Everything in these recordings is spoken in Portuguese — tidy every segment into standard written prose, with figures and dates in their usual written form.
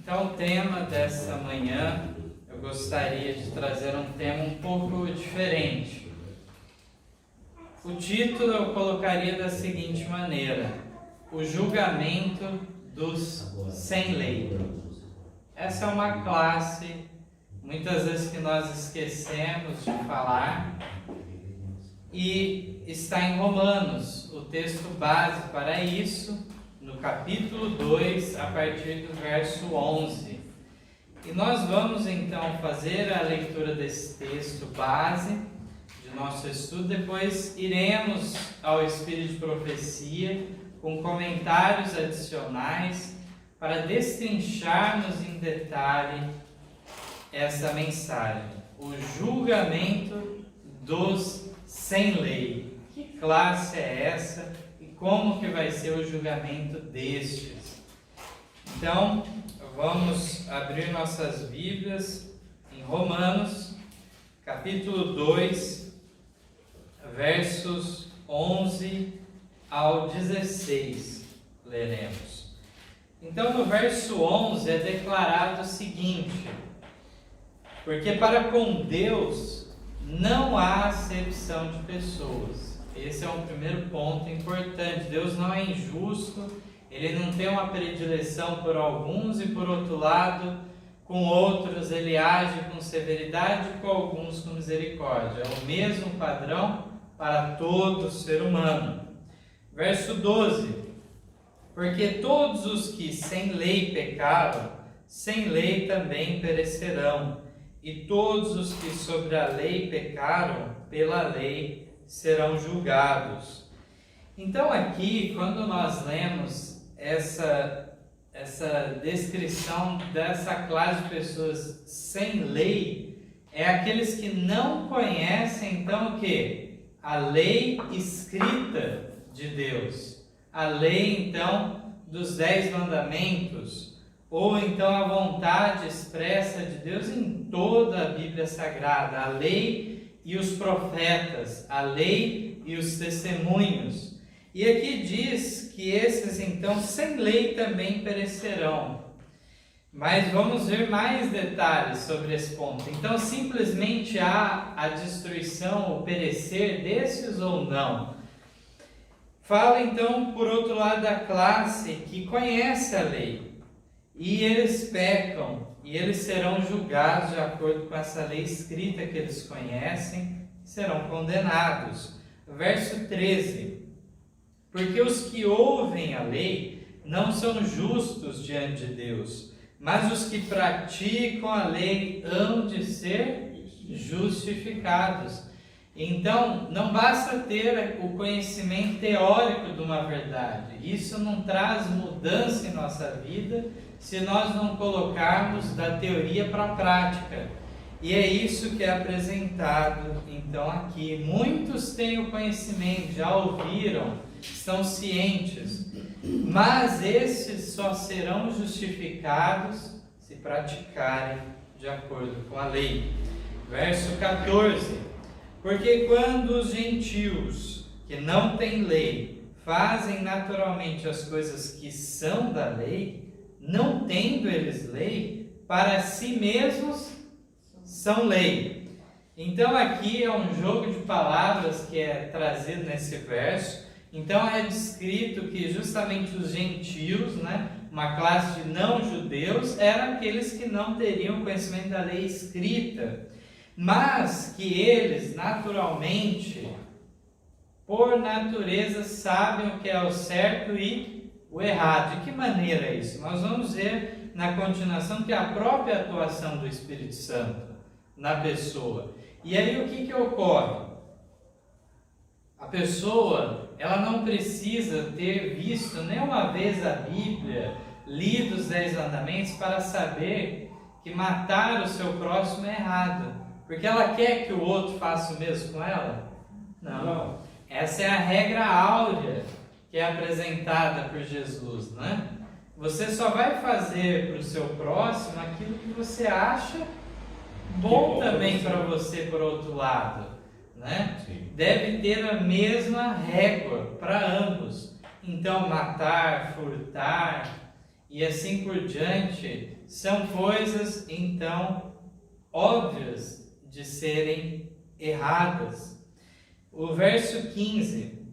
Então, o tema dessa manhã, eu gostaria de trazer um tema um pouco diferente. O título eu colocaria da seguinte maneira: o julgamento dos sem lei. Essa é uma classe, muitas vezes, que nós esquecemos de falar, e está em Romanos, o texto base para isso, no capítulo 2, a partir do verso 11. E nós vamos então fazer a leitura desse texto base de nosso estudo, depois iremos ao Espírito de Profecia com comentários adicionais para destrincharmos em detalhe essa mensagem, o julgamento dos sem lei. Que classe é essa e como que vai ser o julgamento destes? Então, vamos abrir nossas Bíblias em Romanos, capítulo 2, versos 11 ao 16, leremos. Então, no verso 11 é declarado o seguinte: porque para com Deus não há acepção de pessoas. Esse é um primeiro ponto importante. Deus não é injusto, Ele não tem uma predileção por alguns e, por outro lado, com outros Ele age com severidade e com alguns com misericórdia. É o mesmo padrão para todo ser humano. Verso 12: porque todos os que sem lei pecaram, sem lei também perecerão, e todos os que sobre a lei pecaram, pela lei serão julgados. Então aqui, quando nós lemos essa descrição dessa classe de pessoas sem lei, é aqueles que não conhecem então o quê? A lei escrita de Deus. A lei, então, dos 10 mandamentos, ou então a vontade expressa de Deus em toda a Bíblia Sagrada, a lei e os profetas, a lei e os testemunhos. E aqui diz que esses, então, sem lei também perecerão. Mas vamos ver mais detalhes sobre esse ponto. Então, simplesmente há a destruição, o perecer desses ou não? Fala então, por outro lado, da classe que conhece a lei, e eles pecam, e eles serão julgados de acordo com essa lei escrita que eles conhecem, serão condenados. Verso 13: porque os que ouvem a lei não são justos diante de Deus, mas os que praticam a lei hão de ser justificados. Então, não basta ter o conhecimento teórico de uma verdade. Isso não traz mudança em nossa vida se nós não colocarmos da teoria para a prática. E é isso que é apresentado, então, aqui. Muitos têm o conhecimento, já ouviram, estão cientes, mas esses só serão justificados se praticarem de acordo com a lei. Verso 14: porque quando os gentios que não têm lei fazem naturalmente as coisas que são da lei, não tendo eles lei, para si mesmos são lei. Então aqui é um jogo de palavras que é trazido nesse verso. Então é descrito que justamente os gentios, uma classe de não-judeus, eram aqueles que não teriam conhecimento da lei escrita, mas que eles, naturalmente, por natureza, sabem o que é o certo e o errado. De que maneira é isso? Nós vamos ver na continuação que é a própria atuação do Espírito Santo na pessoa. E aí o que ocorre? A pessoa, ela não precisa ter visto nenhuma vez a Bíblia, lido os 10 mandamentos para saber que matar o seu próximo é errado. Porque ela quer que o outro faça o mesmo com ela? Não. Essa é a regra áurea que é apresentada por Jesus, Você só vai fazer para o seu próximo aquilo que você acha bom também para você, por outro lado, Deve ter a mesma régua para ambos. Então, matar, furtar, e assim por diante, são coisas então óbvias de serem erradas. O verso 15,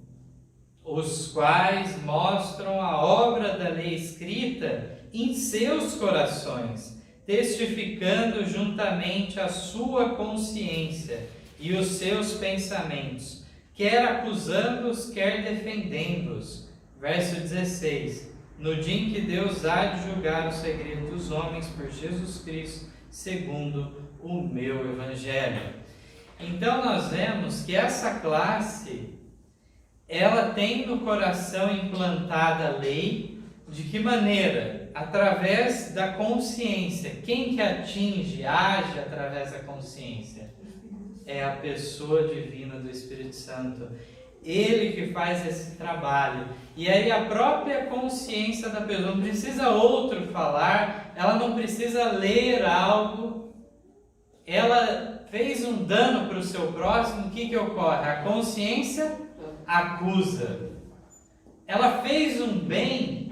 os quais mostram a obra da lei escrita em seus corações, testificando juntamente a sua consciência e os seus pensamentos, quer acusando-os, quer defendendo-os. Verso 16, no dia em que Deus há de julgar o segredo dos homens por Jesus Cristo, segundo o meu Evangelho. Então nós vemos que essa classe, ela tem no coração implantada a lei. De que maneira? Através da consciência. Quem que atinge, age através da consciência? É a pessoa divina do Espírito Santo. Ele que faz esse trabalho. E aí a própria consciência da pessoa, não precisa outro falar, ela não precisa ler algo, ela fez um dano para o seu próximo, o que ocorre? A consciência acusa. Ela fez um bem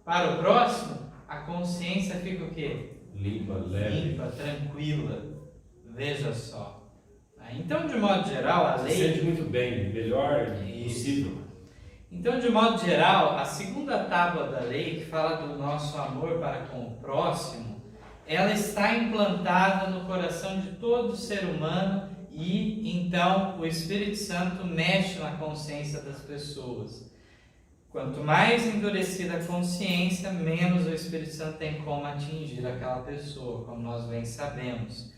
para o próximo, a consciência fica o quê? Limpa, leve. Limpa, tranquila. Veja só. Então, de modo geral, a lei... Se sente muito bem, melhor possível. Então, de modo geral, a segunda tábua da lei, que fala do nosso amor para com o próximo, ela está implantada no coração de todo ser humano e, então, o Espírito Santo mexe na consciência das pessoas. Quanto mais endurecida a consciência, menos o Espírito Santo tem como atingir aquela pessoa, como nós bem sabemos.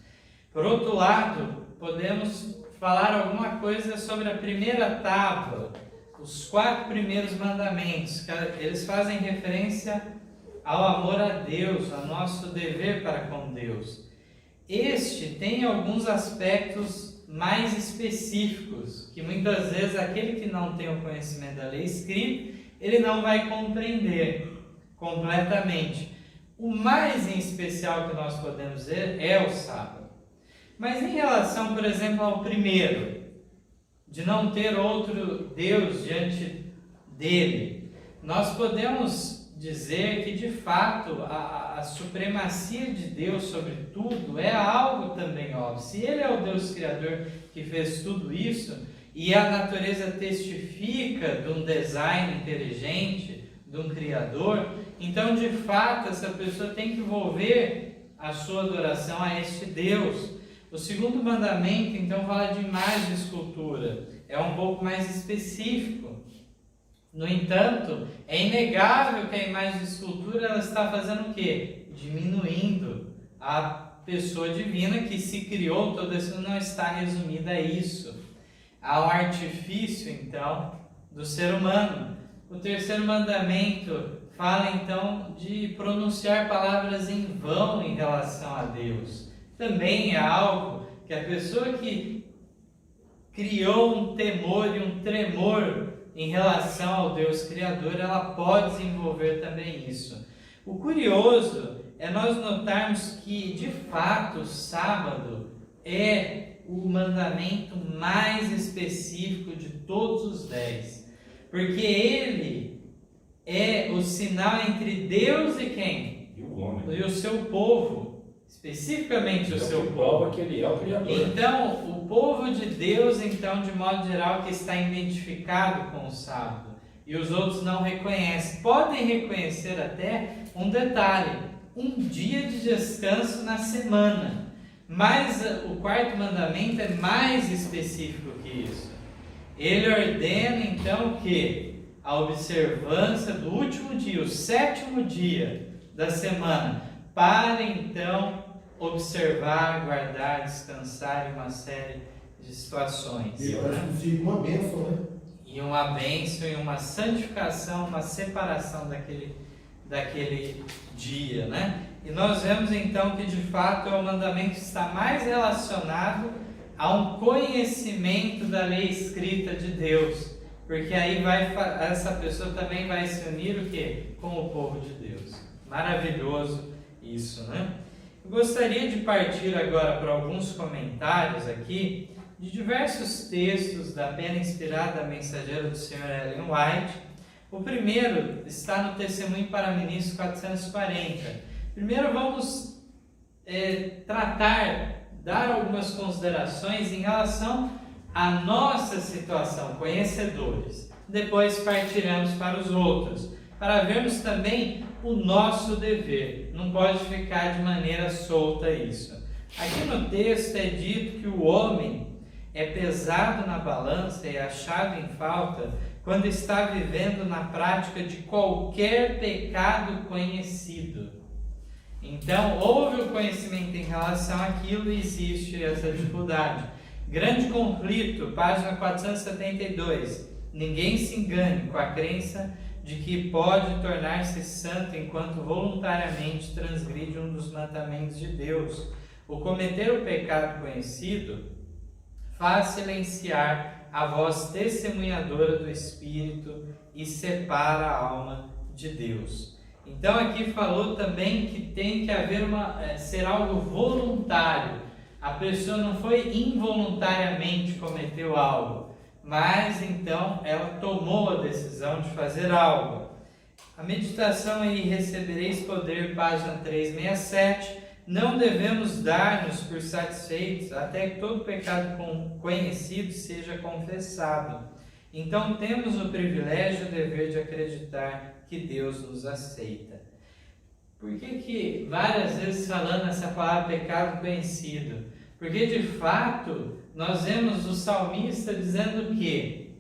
Por outro lado, podemos falar alguma coisa sobre a primeira tábua, os 4 primeiros mandamentos, que eles fazem referência ao amor a Deus, ao nosso dever para com Deus. Este tem alguns aspectos mais específicos, que muitas vezes aquele que não tem o conhecimento da lei escrita, ele não vai compreender completamente. O mais em especial que nós podemos ver é o sábado. Mas em relação, por exemplo, ao primeiro, de não ter outro Deus diante dele, nós podemos dizer que, de fato, a supremacia de Deus sobre tudo é algo também óbvio. Se Ele é o Deus Criador que fez tudo isso, e a natureza testifica de um design inteligente, de um Criador, então, de fato, essa pessoa tem que envolver a sua adoração a este Deus. O segundo mandamento, então, fala de imagem e escultura. É um pouco mais específico. No entanto, é inegável que a imagem e escultura ela está fazendo o quê? Diminuindo a pessoa divina que se criou, toda isso não está resumida a isso. Há um artifício, então, do ser humano. O terceiro mandamento fala, então, de pronunciar palavras em vão em relação a Deus. Também é algo que a pessoa que criou um temor e um tremor em relação ao Deus Criador, ela pode desenvolver também isso. O curioso é nós notarmos que, de fato, o sábado é o mandamento mais específico de todos os 10, porque ele é o sinal entre Deus e quem? E o homem. E o seu povo. Especificamente o seu povo. Que ele é o Criador. Então, o povo de Deus, então, de modo geral, que está identificado com o sábado, e os outros não reconhecem. Podem reconhecer até um detalhe, um dia de descanso na semana. Mas o quarto mandamento é mais específico que isso. Ele ordena, então, que a observância do último dia, o 7º dia da semana, para então observar, guardar, descansar em uma série de situações. E parece que fica uma bênção, né? E uma bênção, e uma santificação, uma separação daquele dia, né? E nós vemos então que de fato é o mandamento que está mais relacionado a um conhecimento da lei escrita de Deus. Porque aí essa pessoa também vai se unir o quê? Com o povo de Deus. Maravilhoso isso, né? Eu gostaria de partir agora para alguns comentários aqui de diversos textos da pena inspirada mensageira do Sr. Ellen White, O primeiro está no Testemunho para Ministros 440. Primeiro vamos dar algumas considerações em relação à nossa situação, conhecedores. Depois partiremos para os outros, para vermos também o nosso dever. Não pode ficar de maneira solta isso. Aqui no texto é dito que o homem é pesado na balança e achado em falta quando está vivendo na prática de qualquer pecado conhecido. Então, houve o conhecimento em relação àquilo e existe essa dificuldade. Grande conflito, página 472. Ninguém se engane com a crença de que pode tornar-se santo enquanto voluntariamente transgride um dos mandamentos de Deus. O cometer o pecado conhecido faz silenciar a voz testemunhadora do Espírito e separa a alma de Deus. Então aqui falou também que tem que haver ser algo voluntário. A pessoa não foi involuntariamente cometeu algo, mas então ela tomou a decisão de fazer algo. A meditação aí, recebereis poder, página 367. Não devemos dar-nos por satisfeitos até que todo pecado conhecido seja confessado. Então temos o privilégio e o dever de acreditar que Deus nos aceita. Por que várias vezes falando essa palavra pecado conhecido? Porque de fato nós vemos o salmista dizendo que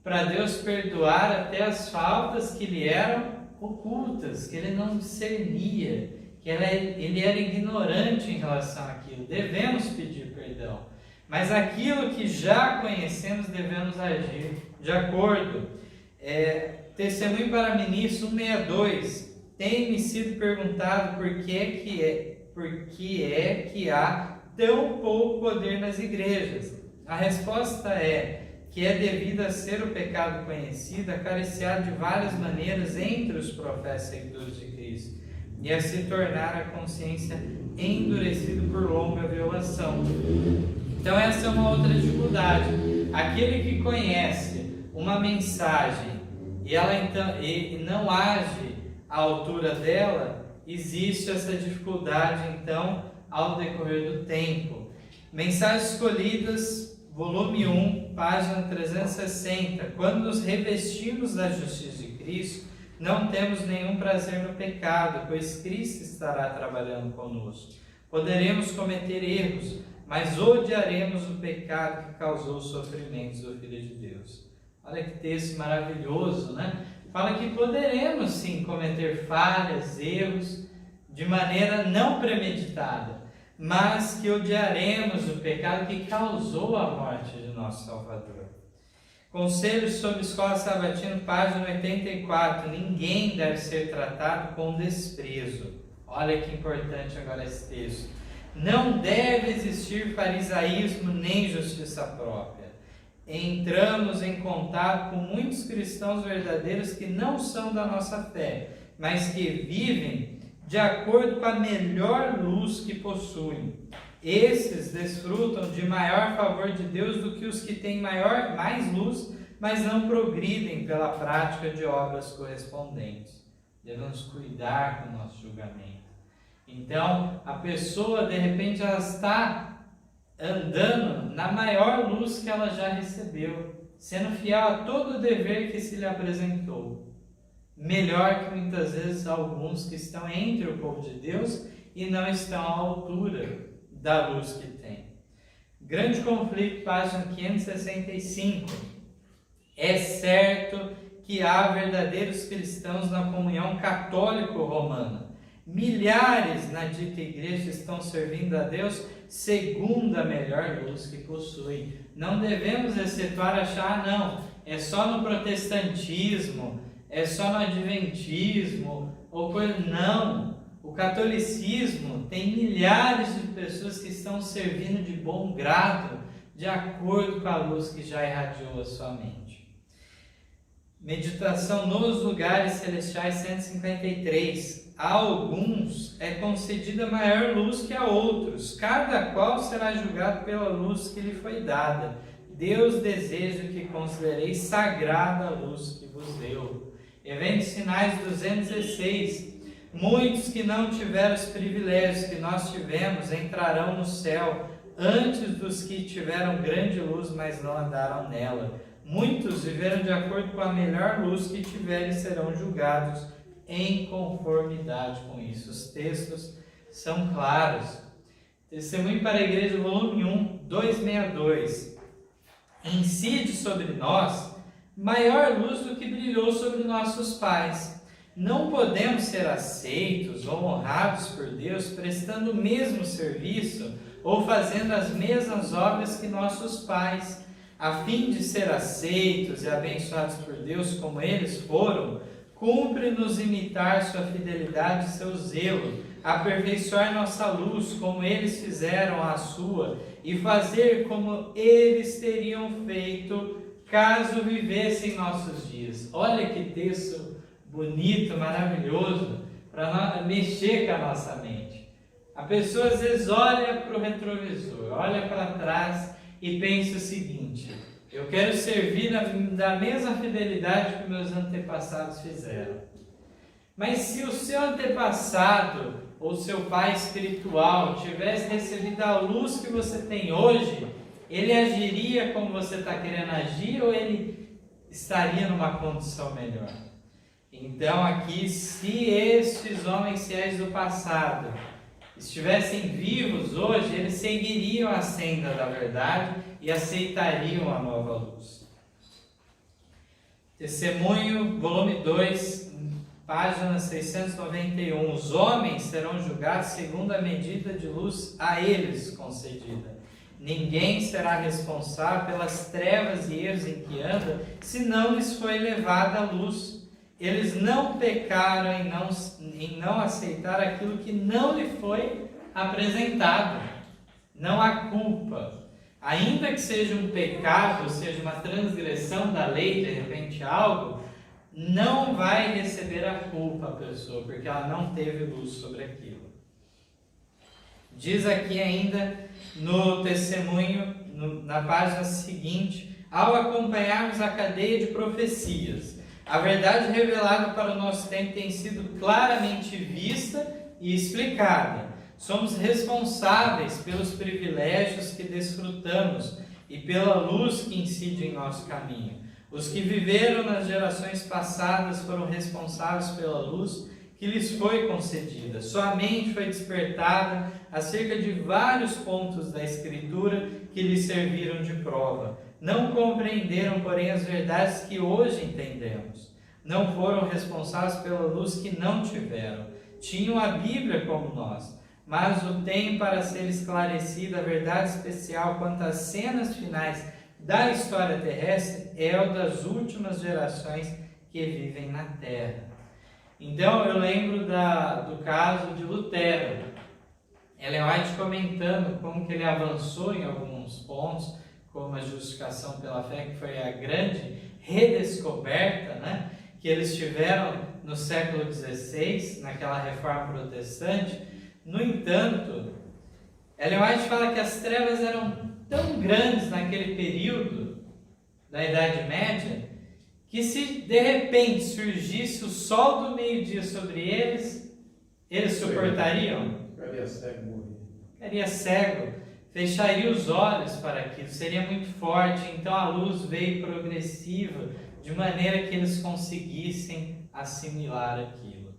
para Deus perdoar até as faltas que lhe eram ocultas, que ele não discernia, que ele era ignorante em relação àquilo. Devemos pedir perdão, mas aquilo que já conhecemos devemos agir de acordo. Testemunho para Ministros 162. Tem-me sido perguntado por que é que há tão pouco poder nas igrejas. A resposta é que é devido a ser o pecado conhecido, acariciado de várias maneiras entre os profetas seguidores de Cristo, e a se tornar a consciência endurecida por longa violação. Então essa é uma outra dificuldade. Aquele que conhece uma mensagem e não age à altura dela, existe essa dificuldade então ao decorrer do tempo. Mensagens Escolhidas, volume 1, página 360. Quando nos revestimos da justiça de Cristo, não temos nenhum prazer no pecado, pois Cristo estará trabalhando conosco. Poderemos cometer erros, mas odiaremos o pecado que causou os sofrimentos do Filho de Deus. Olha que texto maravilhoso, né? Fala que poderemos sim cometer falhas, erros, de maneira não premeditada, mas que odiaremos o pecado que causou a morte de nosso Salvador. Conselhos sobre Escola Sabatina, página 84. Ninguém deve ser tratado com desprezo. Olha que importante agora esse texto. Não deve existir farisaísmo nem justiça própria. Entramos em contato com muitos cristãos verdadeiros que não são da nossa fé, mas que vivem de acordo com a melhor luz que possuem. Esses desfrutam de maior favor de Deus do que os que têm mais luz, mas não progridem pela prática de obras correspondentes. Devemos cuidar com o nosso julgamento. Então, a pessoa, de repente, ela está andando na maior luz que ela já recebeu, sendo fiel a todo o dever que se lhe apresentou. Melhor que muitas vezes alguns que estão entre o povo de Deus e não estão à altura da luz que tem. Grande Conflito, página 565. É certo que há verdadeiros cristãos na comunhão católico-romana. Milhares na dita igreja estão servindo a Deus segundo a melhor luz que possuem. Não devemos excetuar achar, não, é só no protestantismo, é só no adventismo, ou coisa. Não. O catolicismo tem milhares de pessoas que estão servindo de bom grado, de acordo com a luz que já irradiou a sua mente. Meditação nos lugares celestiais 153. A alguns é concedida maior luz que a outros. Cada qual será julgado pela luz que lhe foi dada. Deus deseja que considereis sagrada a luz que vos deu. Eventos Sinais 216. Muitos que não tiveram os privilégios que nós tivemos entrarão no céu antes dos que tiveram grande luz, mas não andaram nela. Muitos viveram de acordo com a melhor luz que tiverem e serão julgados em conformidade com isso. Os textos são claros. Testemunho para a Igreja, volume 1, 262. Incide sobre nós maior luz do que brilhou sobre nossos pais. Não podemos ser aceitos ou honrados por Deus prestando o mesmo serviço ou fazendo as mesmas obras que nossos pais. A fim de ser aceitos e abençoados por Deus como eles foram, cumpre-nos imitar sua fidelidade e seu zelo, aperfeiçoar nossa luz como eles fizeram a sua e fazer como eles teriam feito caso vivessem nossos dias. Olha que texto bonito, maravilhoso, para mexer com a nossa mente. A pessoa às vezes olha para o retrovisor, olha para trás e pensa o seguinte: eu quero servir da mesma fidelidade que meus antepassados fizeram. Mas se o seu antepassado ou seu pai espiritual tivesse recebido a luz que você tem hoje, ele agiria como você está querendo agir ou ele estaria numa condição melhor? Então aqui, se estes homens fiéis do passado estivessem vivos hoje, eles seguiriam a senda da verdade e aceitariam a nova luz. Testemunho, volume 2, página 691. Os homens serão julgados segundo a medida de luz a eles concedida. Ninguém será responsável pelas trevas e erros em que anda, se não lhes foi levada a luz. Eles não pecaram em não aceitar aquilo que não lhe foi apresentado. Não há culpa. Ainda que seja um pecado, ou seja uma transgressão da lei, de repente algo, não vai receber a culpa a pessoa, porque ela não teve luz sobre aquilo. Diz aqui ainda no testemunho, na página seguinte: ao acompanharmos a cadeia de profecias, a verdade revelada para o nosso tempo tem sido claramente vista e explicada. Somos responsáveis pelos privilégios que desfrutamos e pela luz que incide em nosso caminho. Os que viveram nas gerações passadas foram responsáveis pela luz que lhes foi concedida. Sua mente foi despertada acerca de vários pontos da Escritura que lhes serviram de prova. Não compreenderam, porém, as verdades que hoje entendemos. Não foram responsáveis pela luz que não tiveram. Tinham a Bíblia como nós, mas o tem para ser esclarecida a verdade especial quanto às cenas finais da história terrestre é o das últimas gerações que vivem na Terra. Então eu lembro do caso de Lutero. Ellen White comentando como que ele avançou em alguns pontos, como a justificação pela fé, que foi a grande redescoberta, né, que eles tiveram no século XVI, naquela reforma protestante. No entanto, Ellen White fala que as trevas eram tão grandes naquele período da Idade Média, que se de repente surgisse o sol do meio-dia sobre eles, eles suportariam? Ficaria cego, fecharia os olhos para aquilo, seria muito forte. Então a luz veio progressiva, de maneira que eles conseguissem assimilar aquilo.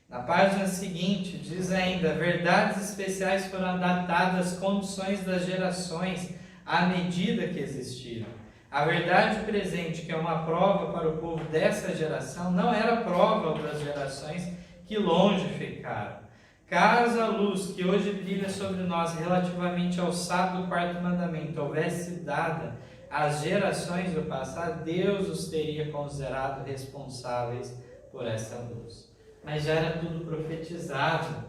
Na página seguinte, diz ainda: verdades especiais foram adaptadas às condições das gerações à medida que existiram. A verdade presente, que é uma prova para o povo dessa geração, não era prova para as gerações que longe ficaram. Caso a luz que hoje brilha sobre nós relativamente ao sábado do quarto mandamento houvesse dada às gerações do passado, Deus os teria considerado responsáveis por essa luz. Mas já era tudo profetizado.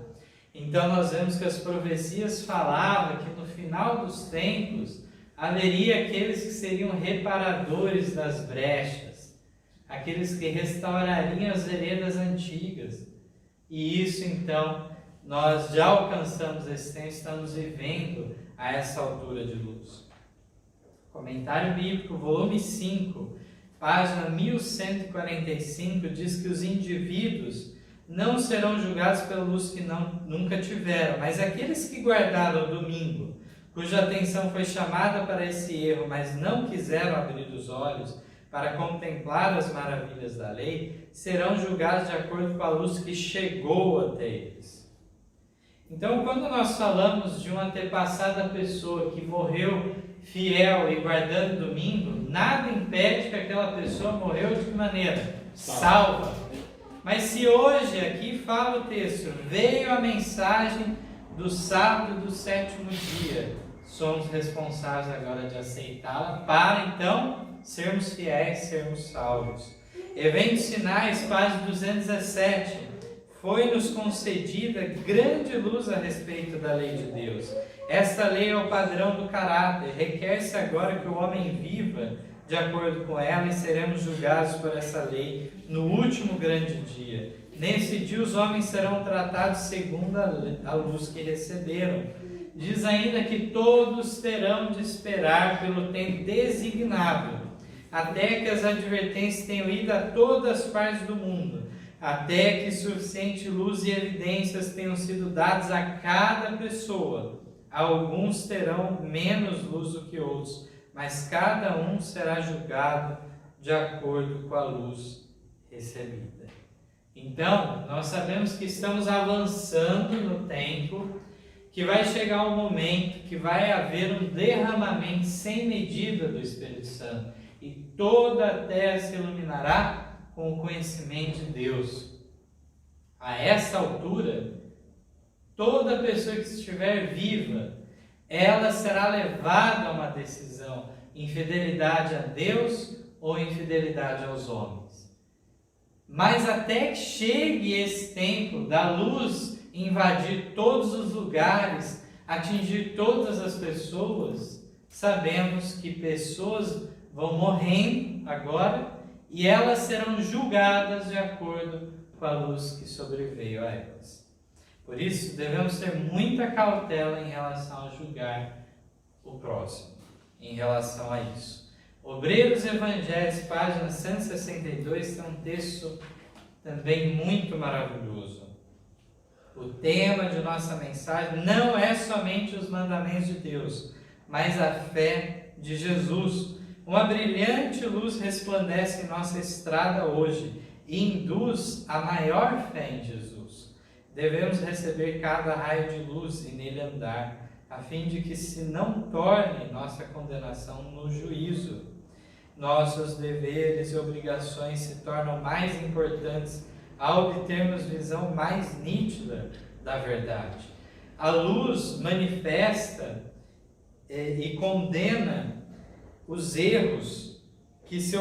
Então nós vemos que as profecias falavam que no final dos tempos haveria aqueles que seriam reparadores das brechas, aqueles que restaurariam as veredas antigas. E isso então nós já alcançamos esse tempo, estamos vivendo a essa altura de luz. Comentário Bíblico, volume 5, página 1145, diz que os indivíduos não serão julgados pela luz que nunca tiveram, mas aqueles que guardaram o domingo, cuja atenção foi chamada para esse erro, mas não quiseram abrir os olhos para contemplar as maravilhas da lei, serão julgados de acordo com a luz que chegou até eles. Então, quando nós falamos de uma antepassada pessoa que morreu fiel e guardando o domingo, nada impede que aquela pessoa morreu de que maneira? Salva. Mas se hoje, aqui fala o texto, veio a mensagem do sábado do sétimo dia, somos responsáveis agora de aceitá-la para então sermos fiéis, sermos salvos. Eventos Sinais, página 217, foi-nos concedida grande luz a respeito da lei de Deus. Esta lei é o padrão do caráter, requer-se agora que o homem viva de acordo com ela e seremos julgados por essa lei no último grande dia. Nesse dia os homens serão tratados segundo a luz que receberam. Diz ainda que todos terão de esperar pelo tempo designado, até que as advertências tenham ido a todas as partes do mundo, até que suficiente luz e evidências tenham sido dadas a cada pessoa. Alguns terão menos luz do que outros, mas cada um será julgado de acordo com a luz recebida. Então, nós sabemos que estamos avançando no tempo, que vai chegar um momento que vai haver um derramamento sem medida do Espírito Santo, e toda a terra se iluminará com o conhecimento de Deus. A essa altura, toda pessoa que estiver viva, ela será levada a uma decisão: infidelidade a Deus ou infidelidade aos homens. Mas até que chegue esse tempo da luz invadir todos os lugares, atingir todas as pessoas, sabemos que pessoas vão morrendo agora e elas serão julgadas de acordo com a luz que sobreveio a elas. Por isso, devemos ter muita cautela em relação a julgar o próximo, em relação a isso. Obreiros Evangelhos, página 162, tem um texto também muito maravilhoso. O tema de nossa mensagem não é somente os mandamentos de Deus, mas a fé de Jesus. Uma brilhante luz resplandece em nossa estrada hoje e induz a maior fé em Jesus. Devemos receber cada raio de luz e nele andar, a fim de que se não torne nossa condenação no juízo. Nossos deveres e obrigações se tornam mais importantes ao obtermos visão mais nítida da verdade. A luz manifesta e condena os erros que se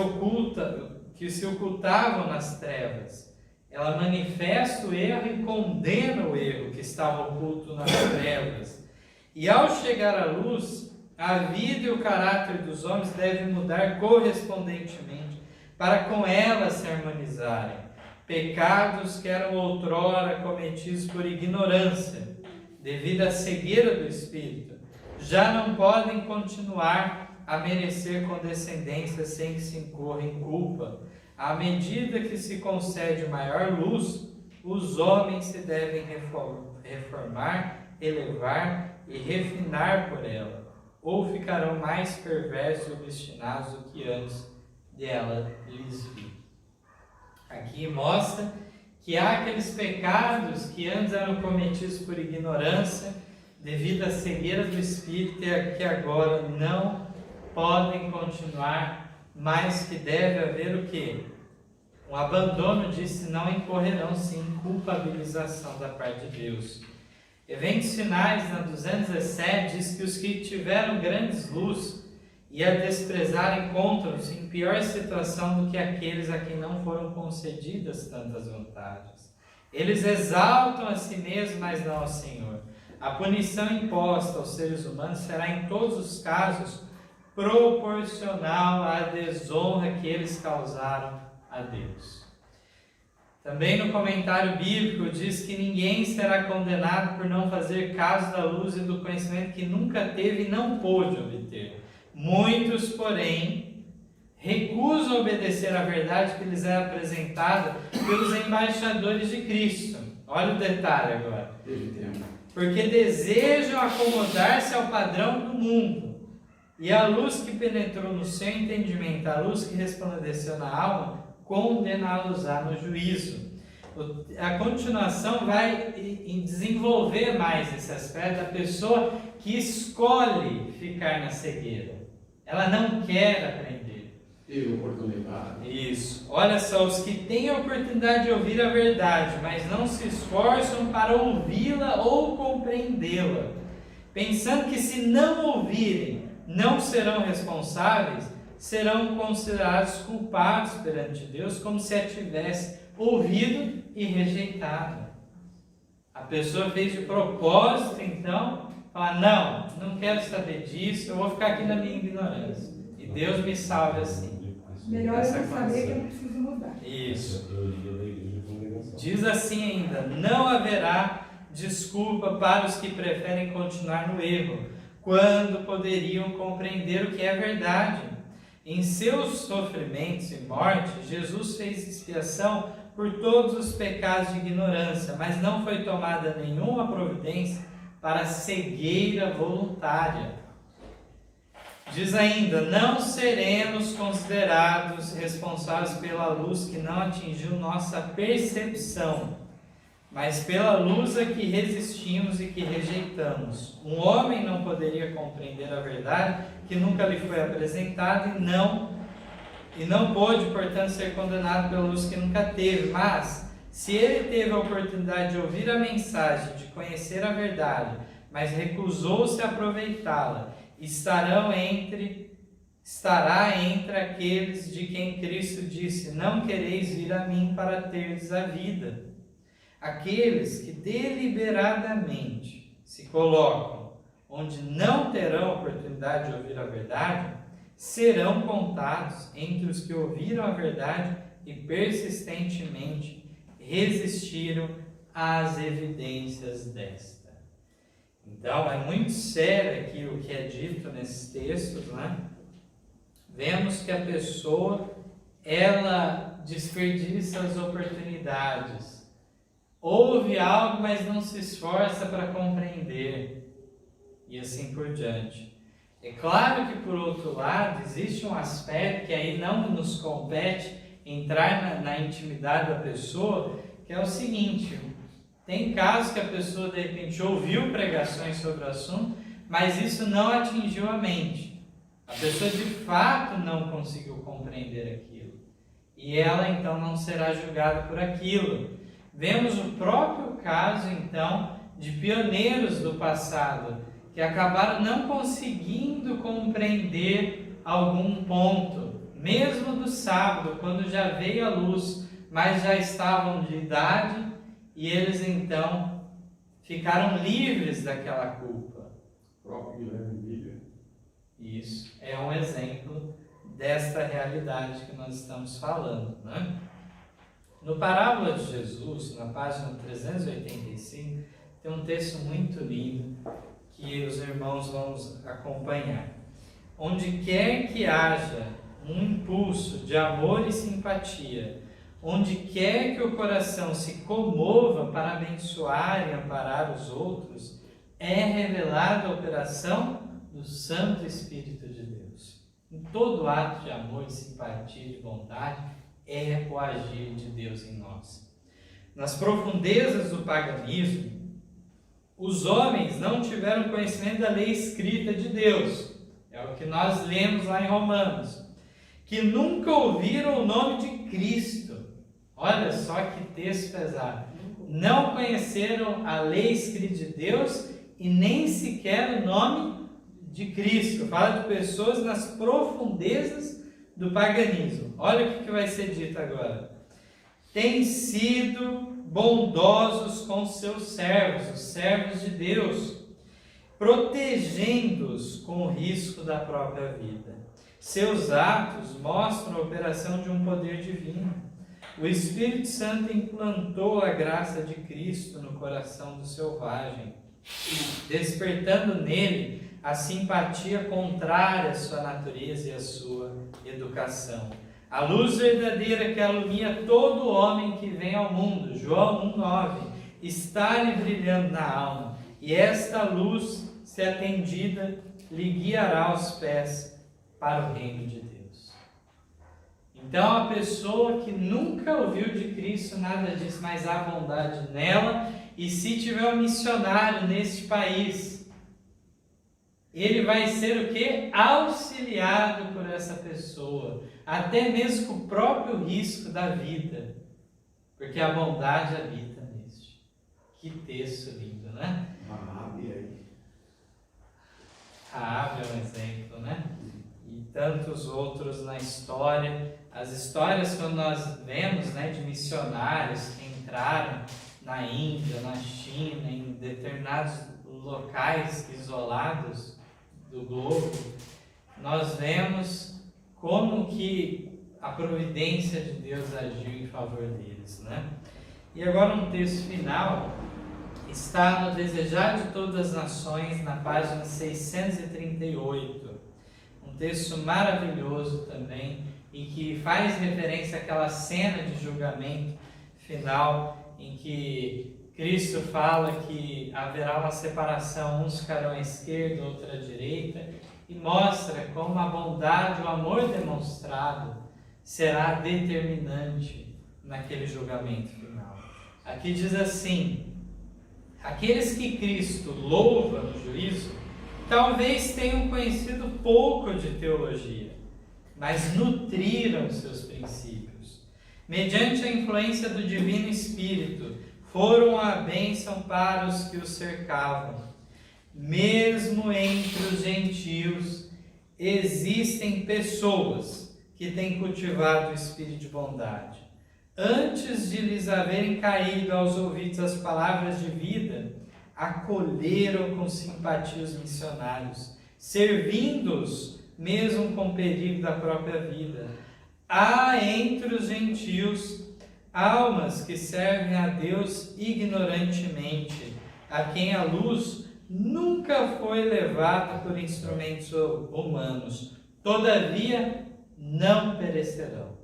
ocultavam nas trevas. Ela manifesta o erro e condena o erro que estava oculto nas trevas. E ao chegar à luz, a vida e o caráter dos homens devem mudar correspondentemente para com ela se harmonizarem. Pecados que eram outrora cometidos por ignorância, devido à cegueira do Espírito, já não podem continuar a merecer condescendência sem que se incorra em culpa. À medida que se concede maior luz, os homens se devem reformar, elevar e refinar por ela, ou ficarão mais perversos e obstinados do que antes dela lhes vir. Aqui mostra que há aqueles pecados que antes eram cometidos por ignorância, devido à cegueira do Espírito, e que agora não podem continuar, mas que deve haver o quê? Um abandono disso, senão incorrerão sim em culpabilização da parte de Deus. Eventos Finais, na 217, diz que os que tiveram grandes luz e a desprezar encontram-se em pior situação do que aqueles a quem não foram concedidas tantas vantagens. Eles exaltam a si mesmos, mas não ao Senhor. A punição imposta aos seres humanos será em todos os casos proporcional à desonra que eles causaram a Deus. Também no comentário bíblico diz que ninguém será condenado por não fazer caso da luz e do conhecimento que nunca teve e não pôde obter. Muitos, porém, recusam obedecer à verdade que lhes é apresentada pelos embaixadores de Cristo. Olha o detalhe agora. Porque desejam acomodar-se ao padrão do mundo. E a luz que penetrou no seu entendimento, a luz que resplandeceu na alma, condená-los-á no juízo. A continuação vai desenvolver mais esse aspecto da pessoa que escolhe ficar na cegueira. Ela não quer aprender. Teve oportunidade. Isso. Olha só, os que têm a oportunidade de ouvir a verdade, mas não se esforçam para ouvi-la ou compreendê-la, pensando que se não ouvirem, não serão responsáveis, serão considerados culpados perante Deus, como se a tivesse ouvido e rejeitado. A pessoa fez de propósito, então, falar, não quero saber disso, eu vou ficar aqui na minha ignorância. E Deus me salve assim. Melhor eu saber que eu preciso mudar. Isso. Diz assim ainda: não haverá desculpa para os que preferem continuar no erro, quando poderiam compreender o que é verdade. Em seus sofrimentos e morte, Jesus fez expiação por todos os pecados de ignorância, mas não foi tomada nenhuma providência para a cegueira voluntária. Diz ainda: não seremos considerados responsáveis pela luz que não atingiu nossa percepção, mas pela luz a que resistimos e que rejeitamos. Um homem não poderia compreender a verdade que nunca lhe foi apresentada e não pôde, portanto, ser condenado pela luz que nunca teve. Mas, se ele teve a oportunidade de ouvir a mensagem, de conhecer a verdade, mas recusou-se a aproveitá-la, estará entre aqueles de quem Cristo disse: não quereis vir a mim para terdes a vida. Aqueles que deliberadamente se colocam onde não terão oportunidade de ouvir a verdade, serão contados entre os que ouviram a verdade e persistentemente resistiram às evidências desta. Então, é muito sério aqui o que é dito nesses textos, né? Vemos que a pessoa, ela desperdiça as oportunidades. Ouve algo, mas não se esforça para compreender. E assim por diante. É claro que, por outro lado, existe um aspecto que aí não nos compete entrar na intimidade da pessoa, que é o seguinte: tem casos que a pessoa, de repente, ouviu pregações sobre o assunto, mas isso não atingiu a mente. A pessoa, de fato, não conseguiu compreender aquilo. E ela, então, não será julgada por aquilo. Vemos o próprio caso, então, de pioneiros do passado, que acabaram não conseguindo compreender algum ponto, mesmo do sábado, quando já veio a luz, mas já estavam de idade, e eles então ficaram livres daquela culpa. O próprio Guilherme Bíblia. Isso é um exemplo desta realidade que nós estamos falando, né? No Parábola de Jesus, na página 385, tem um texto muito lindo que os irmãos vão acompanhar. Onde quer que haja um impulso de amor e simpatia, onde quer que o coração se comova para abençoar e amparar os outros, é revelada a operação do Santo Espírito de Deus. Em todo ato de amor, de simpatia e de bondade, é o agir de Deus em nós. Nas profundezas do paganismo, os homens não tiveram conhecimento da lei escrita de Deus. É o que nós lemos lá em Romanos. Que nunca ouviram o nome de Cristo. Olha só que texto pesado. Não conheceram a lei escrita de Deus e nem sequer o nome de Cristo. Fala de pessoas nas profundezas do paganismo. Olha o que vai ser dito agora. Têm sido bondosos com seus servos, os servos de Deus, protegendo-os com o risco da própria vida. Seus atos mostram a operação de um poder divino. O Espírito Santo implantou a graça de Cristo no coração do selvagem, despertando nele a simpatia contrária à sua natureza e à sua educação. A luz verdadeira que alumia todo homem que vem ao mundo, João 1,9, está-lhe brilhando na alma, e esta luz, se atendida, lhe guiará os pés para o reino de Deus. Então, a pessoa que nunca ouviu de Cristo nada disso, mas há bondade nela, e se tiver um missionário neste país, ele vai ser o quê? Auxiliado por essa pessoa, até mesmo com o próprio risco da vida, porque a bondade habita neste. Que texto lindo, né? Raabe aí. Raabe é um exemplo, né? E tantos outros na história. As histórias que nós vemos, né, de missionários que entraram na Índia, na China, em determinados locais isolados do globo, nós vemos como que a providência de Deus agiu em favor deles, né? E agora um texto final está no Desejar de Todas as Nações, na página 638. Um texto maravilhoso também, em que faz referência àquela cena de julgamento final, em que Cristo fala que haverá uma separação, uns ficarão à esquerda, outros à direita, e mostra como a bondade, o amor demonstrado será determinante naquele julgamento final. Aqui diz assim: aqueles que Cristo louva no juízo, talvez tenham conhecido pouco de teologia, mas nutriram seus princípios. Mediante a influência do Divino Espírito, foram a bênção para os que os cercavam. Mesmo entre os gentios, existem pessoas que têm cultivado o espírito de bondade. Antes de lhes haverem caído aos ouvidos as palavras de vida, acolheram com simpatia os missionários, servindo-os mesmo com perigo da própria vida. Há entre os gentios almas que servem a Deus ignorantemente, a quem a luz nunca foi levada por instrumentos humanos, todavia não perecerão.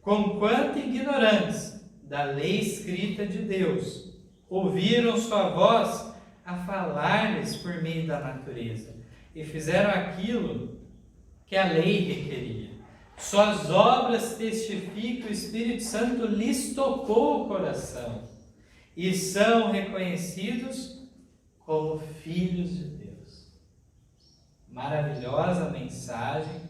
Conquanto ignorantes da lei escrita de Deus, ouviram sua voz a falar-lhes por meio da natureza, e fizeram aquilo que a lei requeria. Suas obras testificam, o Espírito Santo lhes tocou o coração, e são reconhecidos como filhos de Deus. Maravilhosa mensagem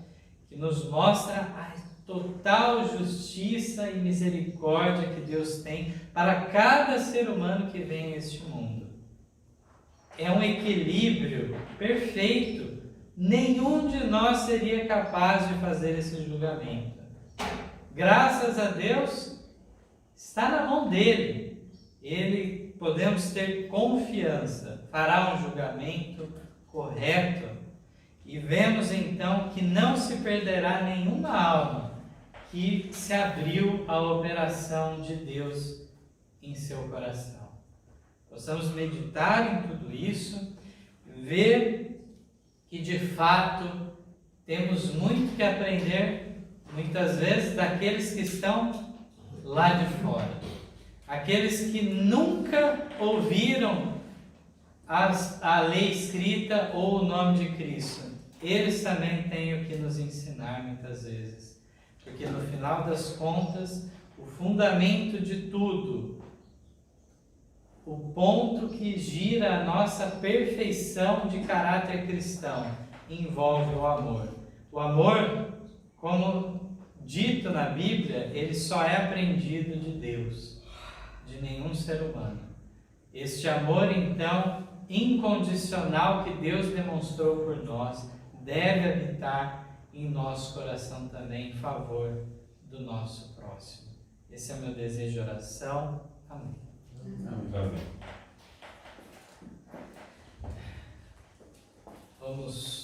que nos mostra a total justiça e misericórdia que Deus tem para cada ser humano que vem a este mundo. É um equilíbrio perfeito. Nenhum de nós seria capaz de fazer esse julgamento. Graças a Deus, está na mão dele. Ele, podemos ter confiança, fará um julgamento correto. E vemos então que não se perderá nenhuma alma que se abriu à operação de Deus em seu coração. Possamos meditar em tudo isso, ver que de fato temos muito que aprender, muitas vezes, daqueles que estão lá de fora. Aqueles que nunca ouviram a lei escrita ou o nome de Cristo. Eles também têm o que nos ensinar muitas vezes. Porque no final das contas, o fundamento de tudo, o ponto que gira a nossa perfeição de caráter cristão, envolve o amor. O amor, como dito na Bíblia, ele só é aprendido de Deus, de nenhum ser humano. Este amor, então, incondicional que Deus demonstrou por nós, deve habitar em nosso coração também em favor do nosso próximo. Esse é o meu desejo de oração. Amém. Amém. Vamos